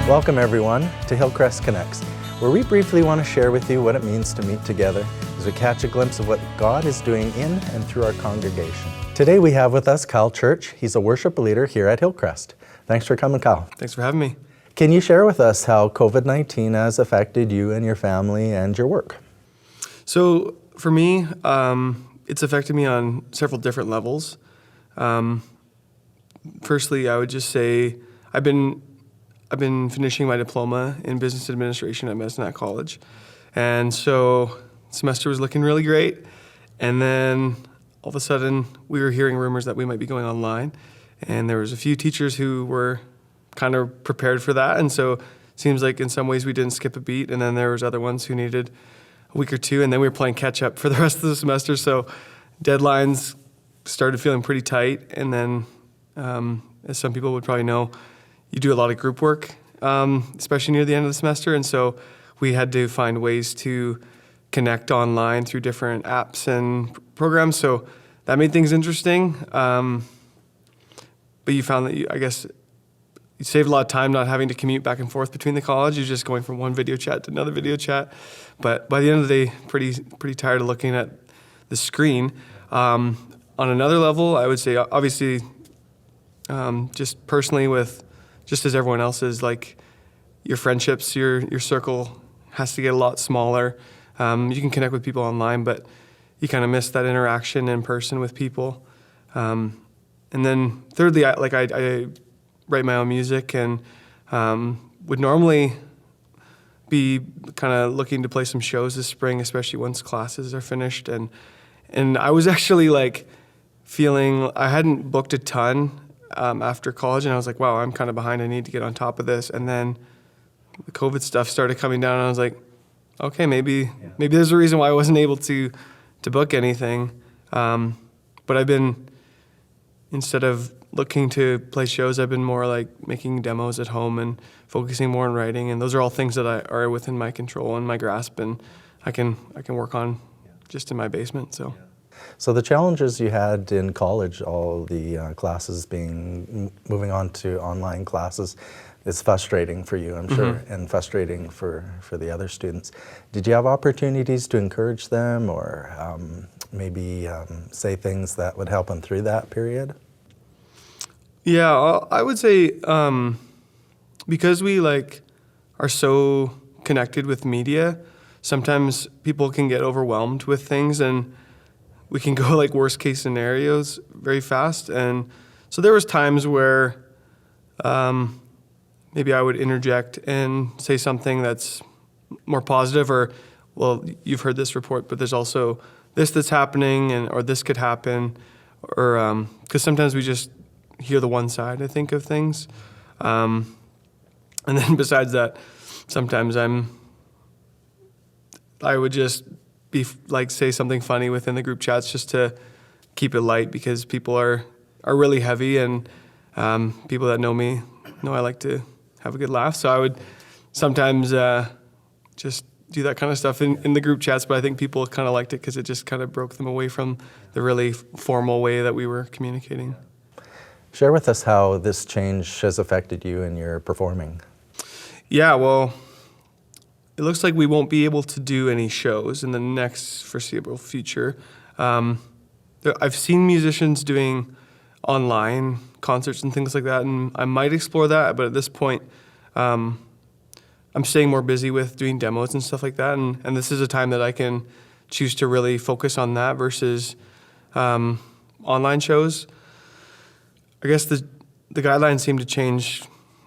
Welcome everyone to Hillcrest Connects, where we briefly want to share with you what it means to meet together as we catch a glimpse of what God is doing in and through our congregation. Today we have with us Kyle Church. He's a worship leader here at Hillcrest. Thanks for coming, Kyle. Thanks for having me. Can you share with us how COVID-19 has affected you and your family and your work? So for me, it's affected me on several different levels. Firstly, I would just say I've been finishing my diploma in business administration at Mesnat College, and so semester was looking really great. And then all of a sudden, we were hearing rumors that we might be going online, and there was a few teachers who were kind of prepared for that, and so it seems like in some ways we didn't skip a beat. And then there was other ones who needed a week or two, and then we were playing catch up for the rest of the semester. So deadlines started feeling pretty tight, and then as some people would probably know, you do a lot of group work, especially near the end of the semester, and so we had to find ways to connect online through different apps and programs. So that made things interesting, but you found that I guess you saved a lot of time not having to commute back and forth between the college. You're just going from one video chat to another video chat. But by the end of the day, pretty tired of looking at the screen. On another level, I would say obviously just personally just as everyone else is, like your friendships, your circle has to get a lot smaller. You can connect with people online, but you kind of miss that interaction in person with people. And then thirdly, I write my own music and would normally be kind of looking to play some shows this spring, especially once classes are finished. And I was actually like feeling I hadn't booked a ton after college, and I was like, wow, I'm kind of behind. I need to get on top of this. And then the COVID stuff started coming down, and I was like, okay, maybe there's a reason why I wasn't able to book anything. But I've been, instead of looking to play shows, I've been more like making demos at home and focusing more on writing. And those are all things that are within my control and my grasp, and I can work on just in my basement. So the challenges you had in college, all the classes moving on to online classes, is frustrating for you, I'm sure, and frustrating for the other students. Did you have opportunities to encourage them, or maybe say things that would help them through that period? Yeah, I would say because we are so connected with media, sometimes people can get overwhelmed with things, and we can go worst case scenarios very fast. And so there was times where maybe I would interject and say something that's more positive, or, well, you've heard this report, but there's also this that's happening, or this could happen, or because sometimes we just hear the one side, I think, of things. And then besides that, sometimes I would just say something funny within the group chats just to keep it light, because people are really heavy, and people that know me know I like to have a good laugh. So I would sometimes just do that kind of stuff in the group chats, but I think people kind of liked it because it just kind of broke them away from the really formal way that we were communicating. Share with us how this change has affected you in your performing. Yeah, well, it looks like we won't be able to do any shows in the next foreseeable future. I've seen musicians doing online concerts and things like that, and I might explore that, but at this point, I'm staying more busy with doing demos and stuff like that, and this is a time that I can choose to really focus on that versus online shows. I guess the guidelines seem to change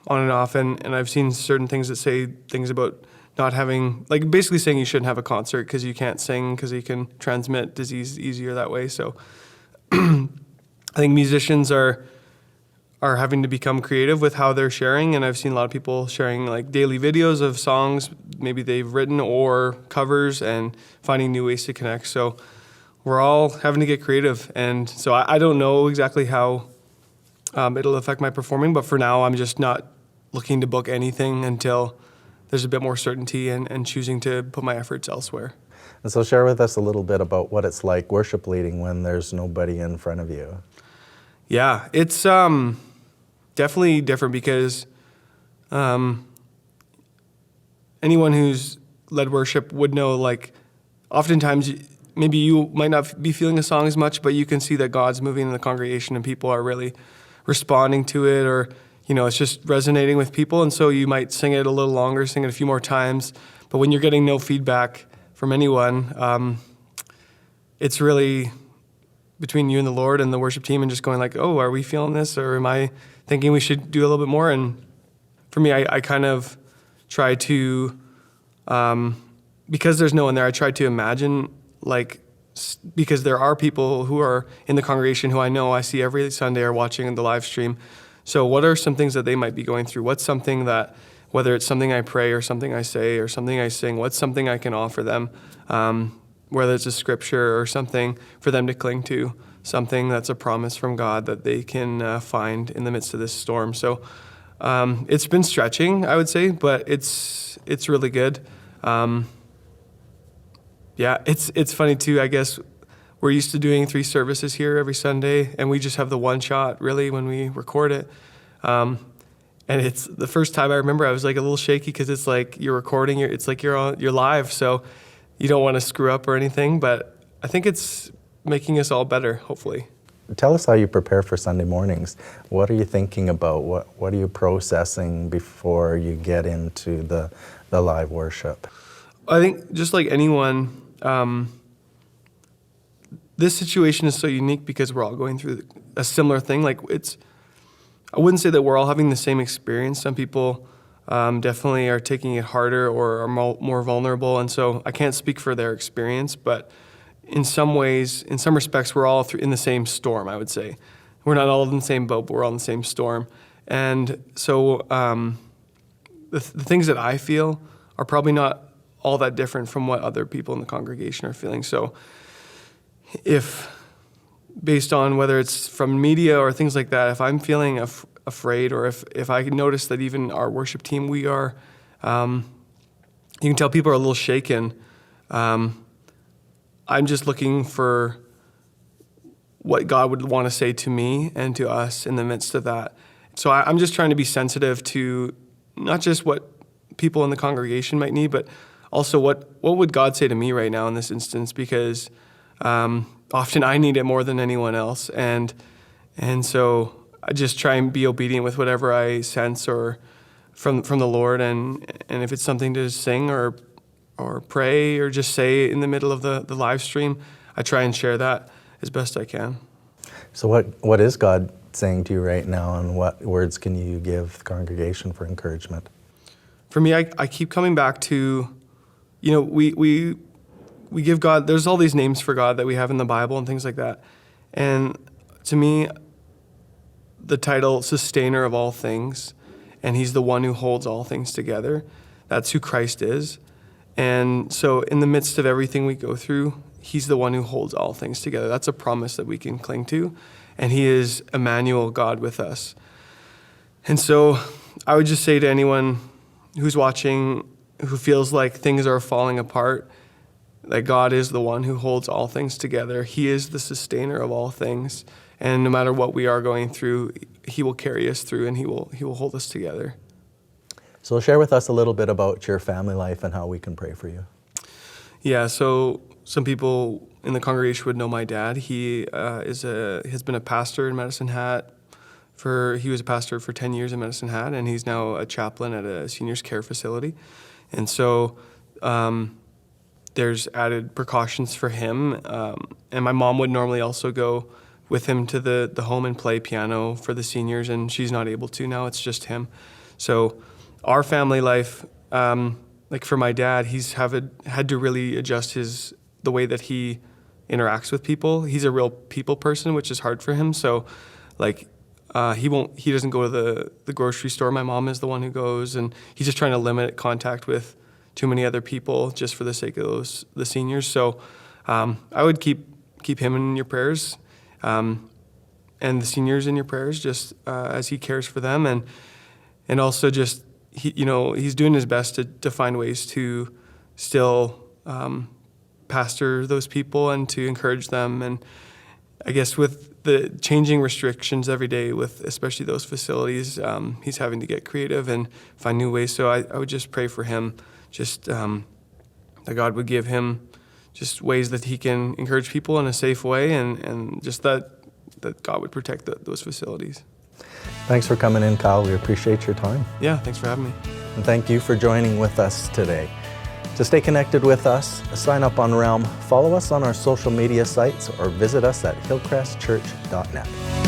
on and off, and I've seen certain things that say things about not having, basically saying you shouldn't have a concert because you can't sing because you can transmit disease easier that way. So I think musicians are having to become creative with how they're sharing, and I've seen a lot of people sharing daily videos of songs maybe they've written or covers, and finding new ways to connect. So we're all having to get creative, and so I don't know exactly how it'll affect my performing, but for now I'm just not looking to book anything until there's a bit more certainty, and choosing to put my efforts elsewhere. And so share with us a little bit about what it's like worship leading when there's nobody in front of you. Yeah, it's definitely different because anyone who's led worship would know, like, oftentimes maybe you might not be feeling a song as much, but you can see that God's moving in the congregation and people are really responding to it, or, it's just resonating with people. And so you might sing it a little longer, sing it a few more times. But when you're getting no feedback from anyone, it's really between you and the Lord and the worship team, and just going like, oh, are we feeling this? Or am I thinking we should do a little bit more? And for me, I kind of try to, because there's no one there, I try to imagine, like, because there are people who are in the congregation who I see every Sunday are watching the live stream. So what are some things that they might be going through? What's something that, whether it's something I pray or something I say or something I sing, what's something I can offer them, whether it's a scripture or something for them to cling to, something that's a promise from God that they can find in the midst of this storm. So it's been stretching, I would say, but it's really good. It's funny too, I guess. We're used to doing 3 services here every Sunday, and we just have the one shot, really, when we record it. And it's the first time I remember I was like a little shaky, because it's like you're recording, it's like you're live, so you don't want to screw up or anything. But I think it's making us all better, hopefully. Tell us how you prepare for Sunday mornings. What are you thinking about? What are you processing before you get into the live worship? I think just like anyone, this situation is so unique because we're all going through a similar thing. Like, I wouldn't say that we're all having the same experience. Some people definitely are taking it harder or are more vulnerable, and so I can't speak for their experience, but in some ways, in some respects, we're all in the same storm, I would say. We're not all in the same boat, but we're all in the same storm. And so the things that I feel are probably not all that different from what other people in the congregation are feeling. So if, based on whether it's from media or things like that, if I'm feeling afraid, or if I can notice that even our worship team, we are, you can tell people are a little shaken. I'm just looking for what God would want to say to me and to us in the midst of that. So I'm just trying to be sensitive to not just what people in the congregation might need, but also what would God say to me right now in this instance, because often I need it more than anyone else. And so I just try and be obedient with whatever I sense or from the Lord. And if it's something to sing or pray or just say in the middle of the live stream, I try and share that as best I can. So what is God saying to you right now, and what words can you give the congregation for encouragement? For me, I keep coming back to, we give God, there's all these names for God that we have in the Bible and things like that. And to me, the title sustainer of all things, and he's the one who holds all things together. That's who Christ is. And so in the midst of everything we go through, he's the one who holds all things together. That's a promise that we can cling to. And he is Emmanuel, God with us. And so I would just say to anyone who's watching, who feels like things are falling apart, that God is the one who holds all things together. He is the sustainer of all things. And no matter what we are going through, he will carry us through, and he will hold us together. So share with us a little bit about your family life and how we can pray for you. Yeah, so some people in the congregation would know my dad. He has been a pastor in Medicine Hat. He was a pastor for 10 years in Medicine Hat, and he's now a chaplain at a seniors care facility. And so there's added precautions for him. And my mom would normally also go with him to the home and play piano for the seniors, and she's not able to now. It's just him. So our family life, like for my dad, he's had to really adjust the way that he interacts with people. He's a real people person, which is hard for him. So like he doesn't go to the grocery store. My mom is the one who goes, and he's just trying to limit contact with too many other people just for the sake of the seniors. So I would keep him in your prayers, and the seniors in your prayers, just as he cares for them, and also just he's doing his best to find ways to still pastor those people and to encourage them. And I guess with the changing restrictions every day, with especially those facilities, he's having to get creative and find new ways. So I would just pray for him, just that God would give him just ways that he can encourage people in a safe way, and just that God would protect those facilities. Thanks for coming in, Kyle. We appreciate your time. Yeah, thanks for having me. And thank you for joining with us today. To stay connected with us, sign up on Realm, follow us on our social media sites, or visit us at hillcrestchurch.net.